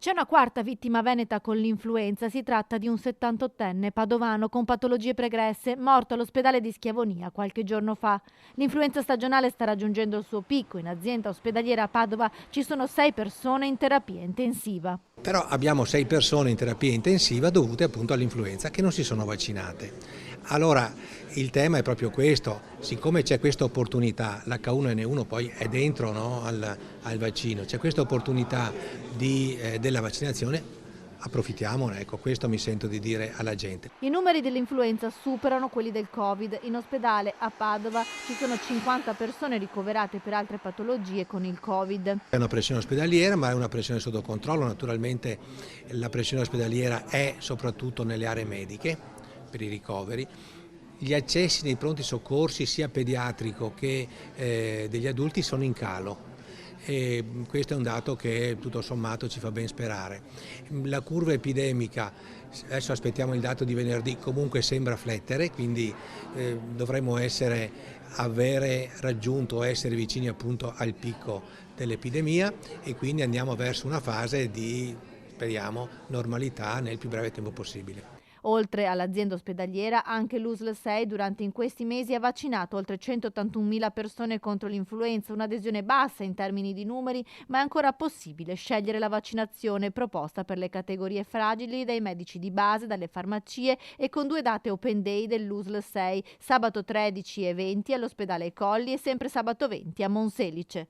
C'è una quarta vittima veneta con l'influenza, si tratta di un 78enne padovano con patologie pregresse, morto all'ospedale di Schiavonia qualche giorno fa. L'influenza stagionale sta raggiungendo il suo picco, in azienda ospedaliera a Padova ci sono 6 persone in terapia intensiva. Però abbiamo 6 persone in terapia intensiva dovute appunto all'influenza che non si sono vaccinate. Allora il tema è proprio questo, siccome c'è questa opportunità, l'H1N1 poi è dentro, no, al vaccino, c'è questa opportunità della vaccinazione, approfittiamone, ecco, questo mi sento di dire alla gente. I numeri dell'influenza superano quelli del Covid. In ospedale a Padova ci sono 50 persone ricoverate per altre patologie con il Covid. È una pressione ospedaliera, ma è una pressione sotto controllo. Naturalmente la pressione ospedaliera è soprattutto nelle aree mediche per i ricoveri. Gli accessi nei pronti soccorsi sia pediatrico che degli adulti sono in calo. E questo è un dato che tutto sommato ci fa ben sperare. La curva epidemica, adesso aspettiamo il dato di venerdì, comunque sembra flettere, quindi dovremmo avere raggiunto, essere vicini appunto al picco dell'epidemia e quindi andiamo verso una fase di, speriamo, normalità nel più breve tempo possibile. Oltre all'azienda ospedaliera, anche l'USL 6 durante in questi mesi ha vaccinato oltre 181.000 persone contro l'influenza, un'adesione bassa in termini di numeri, ma è ancora possibile scegliere la vaccinazione proposta per le categorie fragili dai medici di base, dalle farmacie e con 2 date open day dell'USL 6, sabato 13 e 20 all'ospedale Colli e sempre sabato 20 a Monselice.